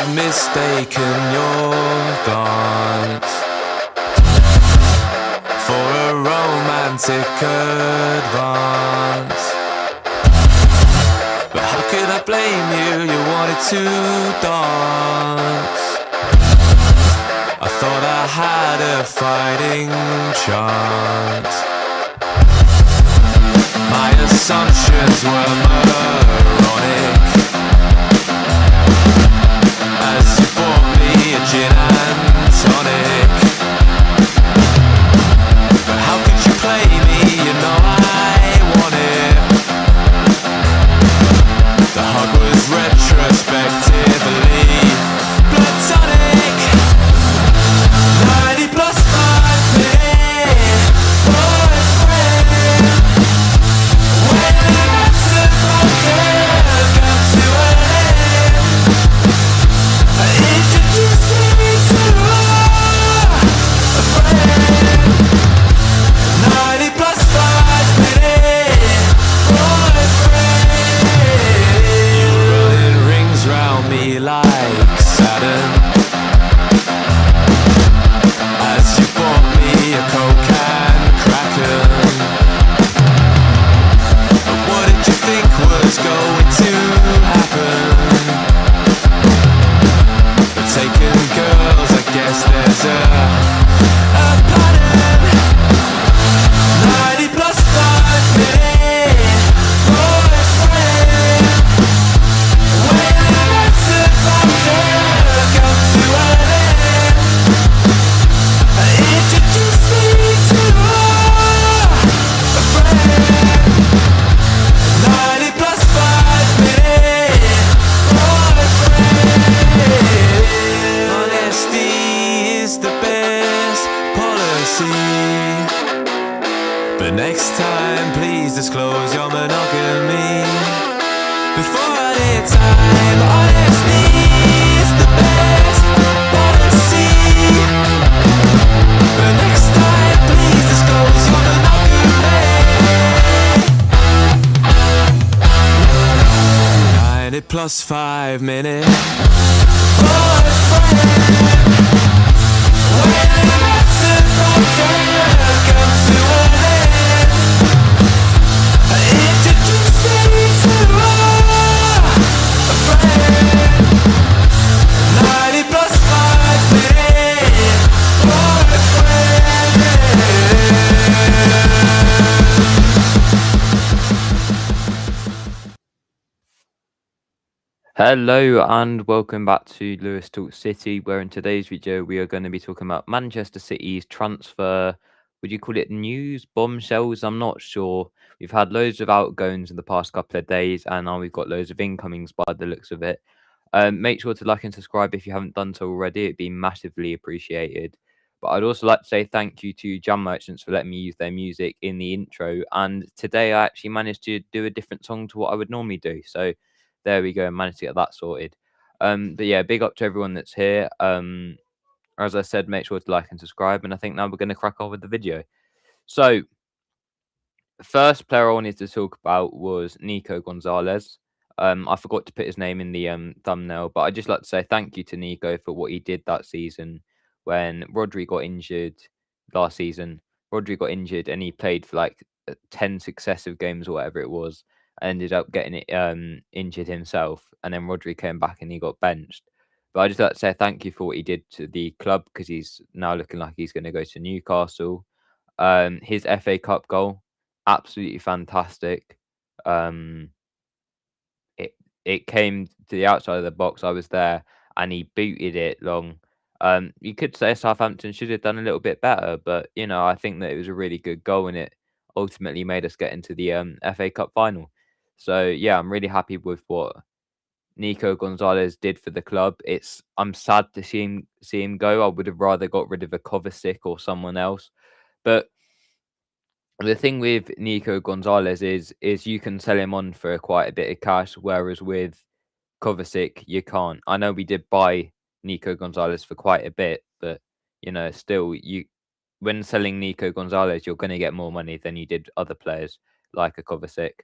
have mistaken your dance for a romantic advance. But how could I blame you? You wanted to dance. I thought I had a fighting chance. My assumptions were moronic as you bought me a gin and tonic. But how could you play me? You know I want it. The hug was retrospectively platonic. 90 plus 5 minute boyfriend. When I'm supposed to come to an end, introduce me to a friend. 90 plus 5 minute boyfriend. You're running rings round me like Saturn as you bought me a Coke and Kraken. But what did you think was going to happen? But taking girls, I guess there's a pattern. 90 plus 5 minute boyfriend. When I'm supposed to come to an end, introduce me to a friend. 90 plus 5 minute boyfriend. Honesty is the best policy. But next time, please disclose your monogamy. Before any time, honesty is the best policy. But next time, please disclose your monogamy. 90 plus 5 minute boyfriend. When I'm supposed to come to an end, introduce me to a friend. 90 plus 5 minute boyfriend. Hello and welcome back to Lewis Talk City, where in today's video we are going to be talking about Manchester City's transfer. Would you call it news, bombshells? I'm not sure. We've had loads of outgoings in the past couple of days, and now we've got loads of incomings by the looks of it. Make sure to like and subscribe if you haven't done so already. It'd be massively appreciated. But I'd also like to say thank you to Jam Merchants for letting me use their music in the intro. And today I actually managed to do a different song to what I would normally do. So there we go, managed to get that sorted. But yeah, big up to everyone that's here. As I said, make sure to like and subscribe. And I think now we're going to crack on with the video. So, first player I wanted to talk about was Nico Gonzalez. I forgot to put his name in the thumbnail, but I'd just like to say thank you to Nico for what he did that season when Rodri got injured last season. Rodri got injured and he played for like 10 successive games or whatever it was. Ended up getting it injured himself, and then Rodri came back and he got benched. But I just like to say thank you for what he did to the club, because he's now looking like he's going to go to Newcastle. His FA Cup goal, absolutely fantastic. It came to the outside of the box. I was there, and he booted it long. You could say Southampton should have done a little bit better, but you know, I think that it was a really good goal, and it ultimately made us get into the FA Cup final. So yeah, I'm really happy with what Nico Gonzalez did for the club. I'm sad to see him go. I would have rather got rid of a Kovacic or someone else. But the thing with Nico Gonzalez is you can sell him on for quite a bit of cash, whereas with Kovacic you can't. I know we did buy Nico Gonzalez for quite a bit, but you know, still when selling Nico Gonzalez, you're going to get more money than you did other players like a Kovacic.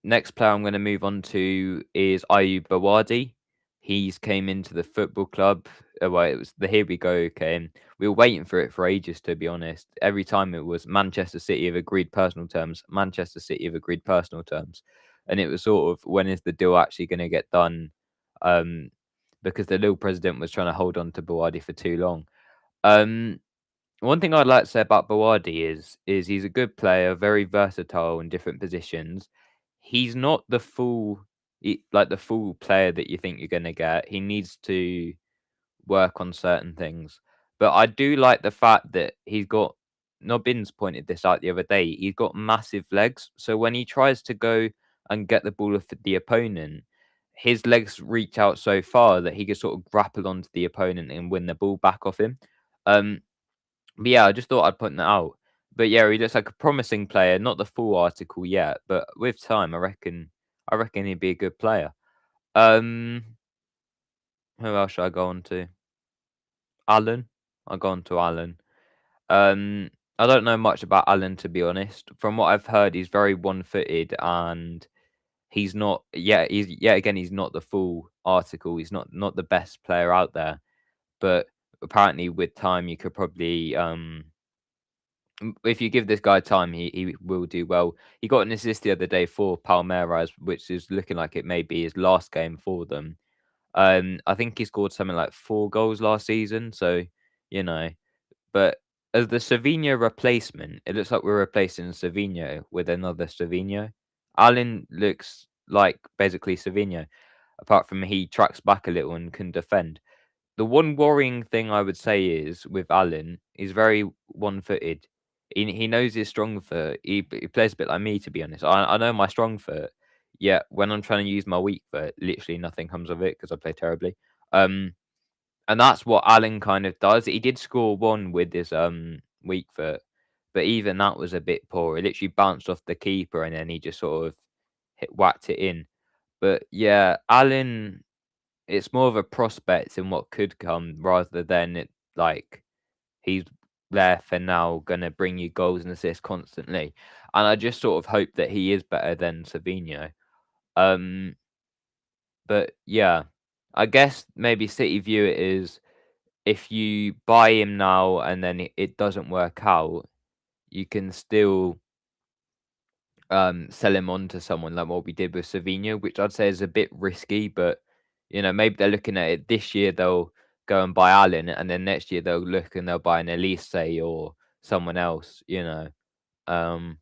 Next player I'm going to move on to is Bouaddi. He's came into the football club. Well, it was the Here We Go came. We were waiting for it for ages, to be honest. Every time it was Manchester City have agreed personal terms, Manchester City have agreed personal terms. And it was sort of, when is the deal actually going to get done? Um, because the little president was trying to hold on to Bouaddi for too long. Um, One thing I'd like to say about Bouaddi is he's a good player, very versatile in different positions. He's not the like the full player that you think you're gonna get. He needs to work on certain things. But I do like the fact that he's got Nobbins pointed this out the other day. He's got massive legs. So when he tries to go and get the ball off the opponent, his legs reach out so far that he can sort of grapple onto the opponent and win the ball back off him. Um, but yeah, I just thought I'd point that out. But yeah, he looks like a promising player. Not the full article yet, but with time, I reckon he'd be a good player. Um, who else should I go on to? Alan. I'll go on to Alan. Um, I don't know much about Alan, to be honest. From what I've heard, he's very one-footed and he's not. Yeah, he's yet again he's not the full article. He's not the best player out there. But apparently, with time, you could probably if you give this guy time, he will do well. He got an assist the other day for Palmeiras, which is looking like it may be his last game for them. I think he scored something like 4 goals last season, so you know. But as the Savinho replacement, it looks like we're replacing Savinho with another Savinho. Allen looks like basically Savinho, apart from he tracks back a little and can defend. The one worrying thing I would say is with Allen, he's very one-footed. He knows his strong foot. He plays a bit like me, to be honest. I know my strong foot, yet when I'm trying to use my weak foot, literally nothing comes of it because I play terribly. Um, and that's what Allen kind of does. He did score one with his weak foot, but even that was a bit poor. It literally bounced off the keeper and then he just sort of whacked it in. But yeah, Allen, it's more of a prospect in what could come rather than it like he's there for now, gonna bring you goals and assists constantly. And I just sort of hope that he is better than Savinho. Um, but yeah, I guess maybe City view it is if you buy him now and then it doesn't work out, you can still sell him on to someone like what we did with Savinho, which I'd say is a bit risky, but maybe they're looking at it this year, they'll go and buy Allen, and then next year they'll look and they'll buy an Elise or someone else. Um,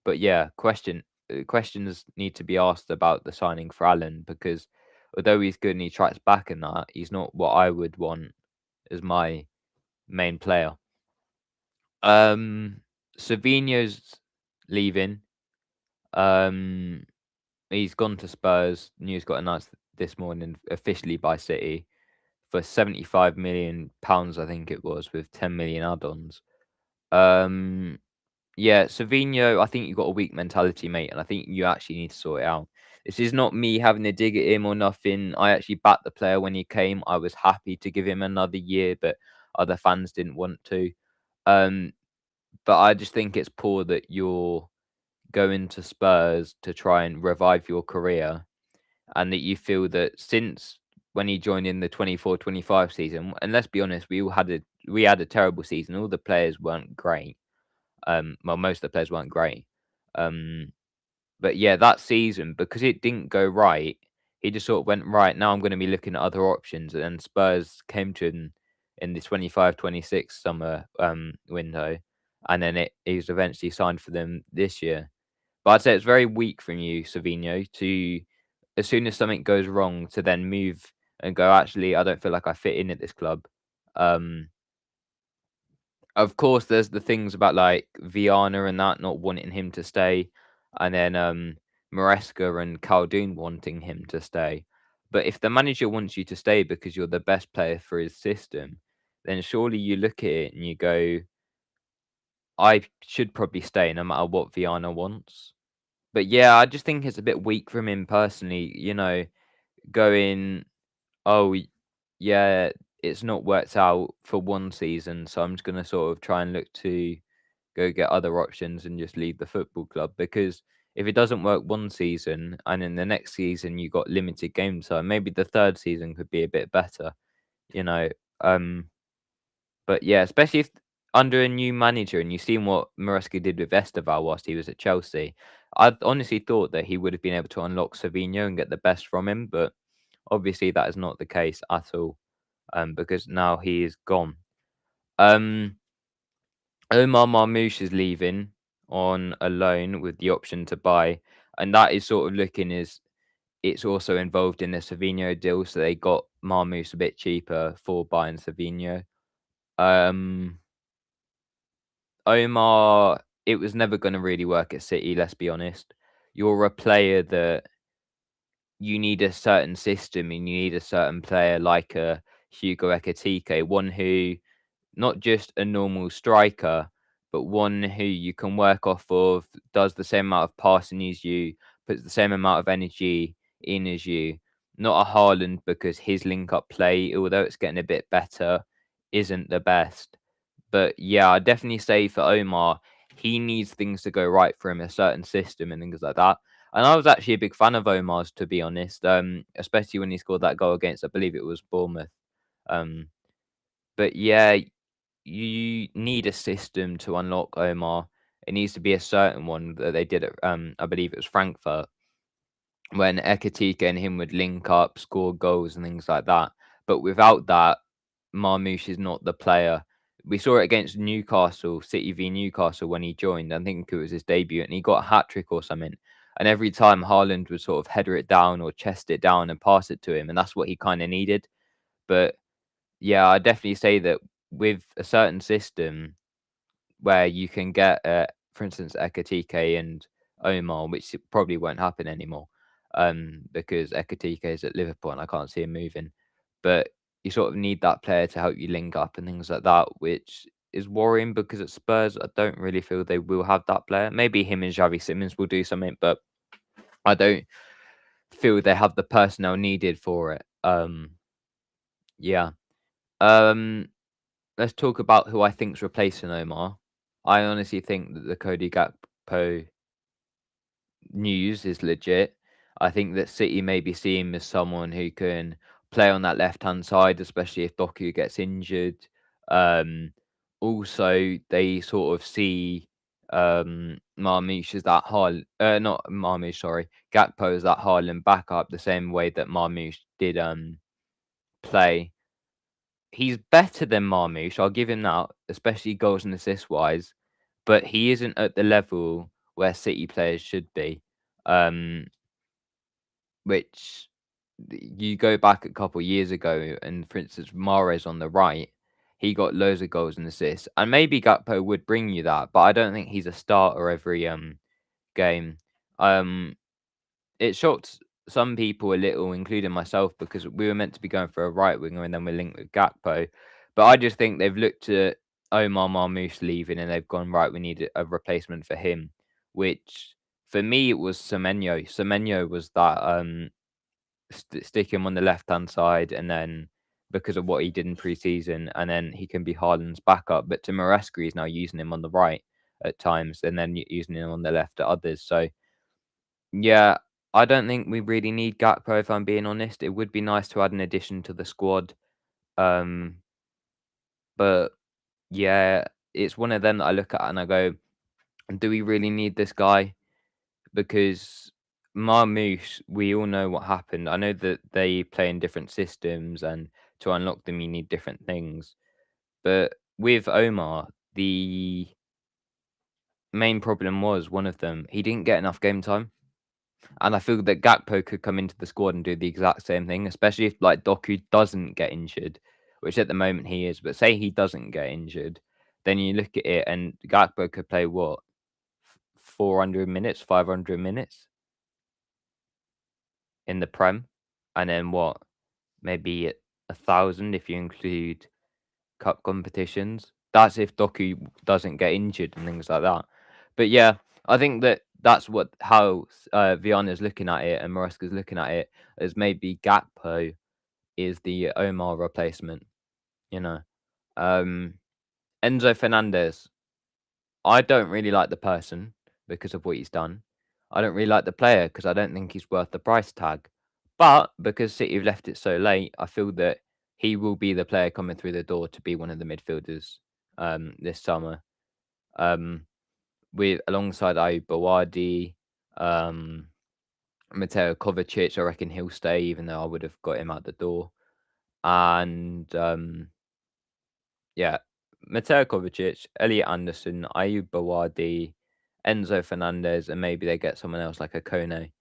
but yeah, questions need to be asked about the signing for Allen because although he's good and he tracks back and that, he's not what I would want as my main player. Savinho's leaving. Um, he's gone to Spurs. News got announced this morning officially by City for £75 million, I think it was, with 10 million add-ons. Yeah, Savinho, I think you've got a weak mentality, mate, and I think you actually need to sort it out. This is not me having a dig at him or nothing. I actually backed the player when he came. I was happy to give him another year, but other fans didn't want to. Um, but I just think it's poor that you're going to Spurs to try and revive your career and that you feel that since when he joined in the 24-25 season, and let's be honest, we had a terrible season. All the players weren't great. Well, most of the players weren't great. Um, but yeah, that season because it didn't go right, he just sort of went right. Now I'm going to be looking at other options, and then Spurs came to him in the 25-26 summer window, and then he was eventually signed for them this year. But I'd say it's very weak from you, Savinho, to as soon as something goes wrong to then move and go, actually, I don't feel like I fit in at this club. Um, of course, there's the things about like Viana and that not wanting him to stay, and then Maresca and Caldoon wanting him to stay. But if the manager wants you to stay because you're the best player for his system, then surely you look at it and you go, I should probably stay no matter what Viana wants. But yeah, I just think it's a bit weak from him personally, going, oh, yeah, it's not worked out for one season, so I'm just going to sort of try and look to go get other options and just leave the football club because if it doesn't work one season and in the next season you got limited game time, maybe the third season could be a bit better, you know. But yeah, especially if under a new manager and you've seen what Maresca did with Esteval whilst he was at Chelsea, I honestly thought that he would have been able to unlock Savinho and get the best from him, but obviously that is not the case at all, because now he is gone. Um, Omar Marmoush is leaving on a loan with the option to buy, and that is sort of looking as it's also involved in the Savinho deal, so they got Marmoush a bit cheaper for buying Savinho. Um, Omar, it was never going to really work at City, let's be honest. You're a player that you need a certain system and you need a certain player like a Hugo Ekitike, one who not just a normal striker, but one who you can work off of, does the same amount of passing as you, puts the same amount of energy in as you. Not a Haaland because his link up play, although it's getting a bit better, isn't the best. But yeah, I definitely say for Omar, he needs things to go right for him, a certain system and things like that. And I was actually a big fan of Omar's, to be honest, especially when he scored that goal against, I believe it was Bournemouth. Um, but yeah, you need a system to unlock Omar. It needs to be a certain one that they did at, I believe it was Frankfurt, when Ekitike and him would link up, score goals and things like that. But without that, Marmoush is not the player. We saw it against Newcastle, City v Newcastle when he joined. I think it was his debut, and he got a hat trick or something. And every time Haaland would sort of header it down or chest it down and pass it to him, and that's what he kind of needed. But yeah, I definitely say that with a certain system where you can get, for instance, Ekitike and Omar, which probably won't happen anymore, because Ekitike is at Liverpool and I can't see him moving. But you sort of need that player to help you link up and things like that, which is worrying because at Spurs, I don't really feel they will have that player. Maybe him and Xavi Simons will do something, but I don't feel they have the personnel needed for it. Yeah. Um, let's talk about who I think's replacing Omar. I honestly think that the Cody Gakpo news is legit. I think that City maybe see him as someone who can play on that left-hand side, especially if Doku gets injured. Um, Also, they sort of see Marmoush as that not Marmoush, sorry, Gakpo as that Haaland backup, the same way that Marmoush did play. He's better than Marmoush, I'll give him that, especially goals and assist wise, but he isn't at the level where City players should be. Um, which you go back a couple of years ago, and for instance, Mahrez on the right, he got loads of goals and assists, and maybe Gakpo would bring you that, but I don't think he's a starter every game. Um, it shocked some people a little, including myself, because we were meant to be going for a right winger and then we're linked with Gakpo. But I just think they've looked at Omar Marmoush leaving and they've gone, right, we need a replacement for him, which for me it was Semenyo. Semenyo was that stick him on the left hand side, and then because of what he did in pre-season, and then he can be Haaland's backup. But to Maresca, he's now using him on the right at times, and then using him on the left at others. So yeah, I don't think we really need Gakpo, if I'm being honest. It would be nice to add an addition to the squad. Um, but yeah, it's one of them that I look at and I go, do we really need this guy? Because Marmoush, we all know what happened. I know that they play in different systems and to unlock them you need different things. But with Omar, the main problem was one of them, he didn't get enough game time. And I feel that Gakpo could come into the squad and do the exact same thing, especially if like Doku doesn't get injured, which at the moment he is. But say he doesn't get injured, then you look at it and Gakpo could play what, 400 minutes, 500 minutes in the Prem, and then what, maybe 1,000 if you include cup competitions. That's if Doku doesn't get injured and things like that. But yeah, I think that that's how Viana's looking at it and Maresca's looking at it, as maybe Gakpo is the Omar replacement. You know, um, Enzo Fernandez. I don't really like the person because of what he's done. I don't really like the player because I don't think he's worth the price tag. But because City have left it so late, I feel that he will be the player coming through the door to be one of the midfielders this summer. Um, with alongside Bouaddi, um, Mateo Kovacic, I reckon he'll stay, even though I would have got him out the door. And yeah, Mateo Kovacic, Elliot Anderson, Bouaddi, Enzo Fernández, and maybe they get someone else like a Kone.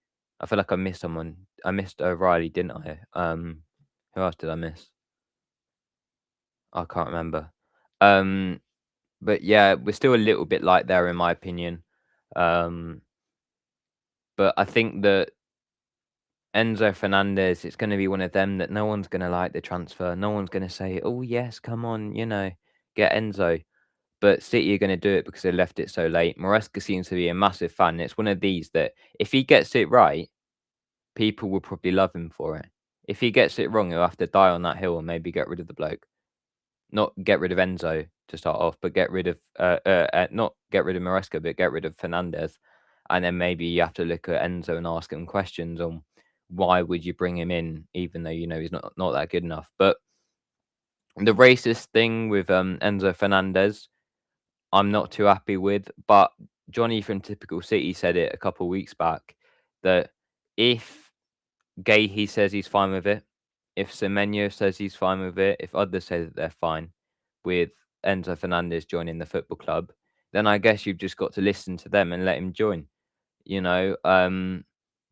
I feel like I missed someone. I missed O'Reilly, didn't I? Who else did I miss? I can't remember. Um, but yeah, we're still a little bit light there, in my opinion. Um, but I think that Enzo Fernández, it's going to be one of them that no one's going to like the transfer. No one's going to say, "Oh yes, come on, get Enzo." But City are going to do it because they left it so late. Maresca seems to be a massive fan. It's one of these that if he gets it right, people will probably love him for it. If he gets it wrong, he'll have to die on that hill and maybe get rid of the bloke. Not get rid of Enzo to start off, but get rid of not get rid of Maresca, but get rid of Fernandez. And then maybe you have to look at Enzo and ask him questions on why would you bring him in, even though you know he's not that good enough. But the racist thing with Enzo Fernandez, I'm not too happy with. But Johnny from Typical City said it a couple of weeks back that if he says he's fine with it, if Semenyo says he's fine with it, if others say that they're fine with Enzo Fernandez joining the football club, then I guess you've just got to listen to them and let him join. You know,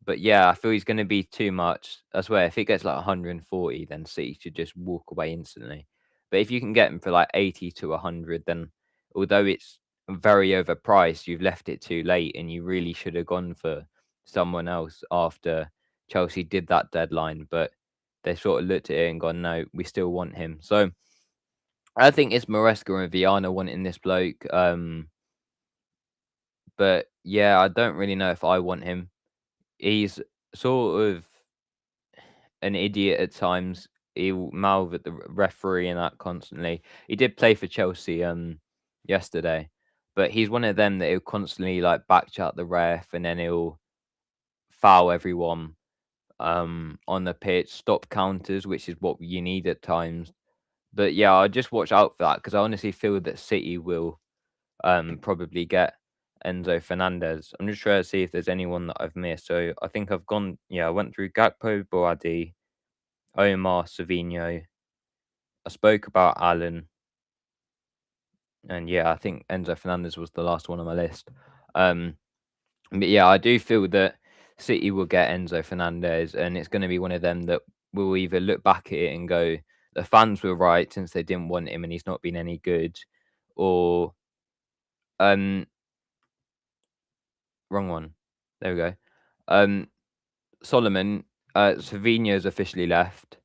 but yeah, I feel he's going to be too much. I swear, if it gets like 140, then City should just walk away instantly. But if you can get him for like 80 to 100, then although it's very overpriced, you've left it too late, and you really should have gone for someone else after Chelsea did that deadline. But they sort of looked at it and gone, no, we still want him. So I think it's Maresca and Viana wanting this bloke. But yeah, I don't really know if I want him. He's sort of an idiot at times. He'll mouth at the referee and that constantly. He did play for Chelsea yesterday, but he's one of them that he'll constantly like backchat the ref and then he'll foul everyone on the pitch, stop counters, which is what you need at times. But yeah, I just watch out for that because I honestly feel that City will probably get Enzo Fernández. I'm just trying to see if there's anyone that I've missed. So I think I've gone, I went through Gakpo, Bouaddi, Omar, Savinho. I spoke about Allen, and yeah, I think Enzo Fernández was the last one on my list. But yeah, I do feel that City will get Enzo Fernández, and it's going to be one of them that will either look back at it and go, the fans were right since they didn't want him and he's not been any good, or wrong one. There we go. Solomon, Savinho's officially left.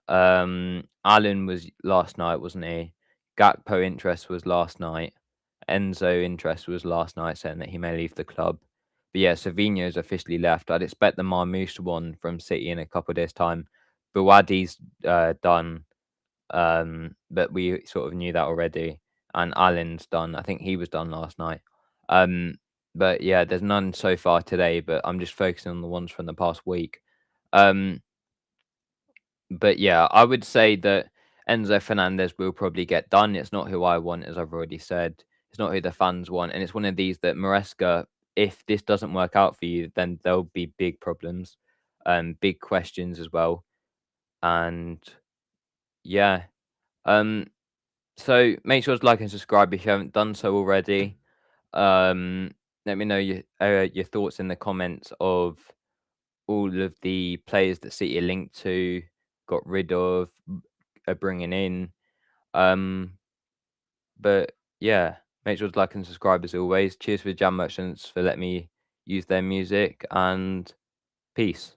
Allen was last night, wasn't he? Gakpo interest was last night. Enzo interest was last night, saying that he may leave the club. But yeah, Savinho's officially left. I'd expect the Marmoush one from City in a couple of days' time. Bouaddi's done, but we sort of knew that already. And Allen's done. I think he was done last night. But yeah, there's none so far today, but I'm just focusing on the ones from the past week. But yeah, I would say that Enzo Fernandez will probably get done. It's not who I want, as I've already said. It's not who the fans want. And it's one of these that Maresca, if this doesn't work out for you, then there'll be big problems, big questions as well. And yeah. So make sure to like and subscribe if you haven't done so already. Let me know your thoughts in the comments of all of the players that City are linked to, got rid of, are bringing in. But yeah, make sure to like and subscribe as always. Cheers for Jam Merchants for letting me use their music, and peace.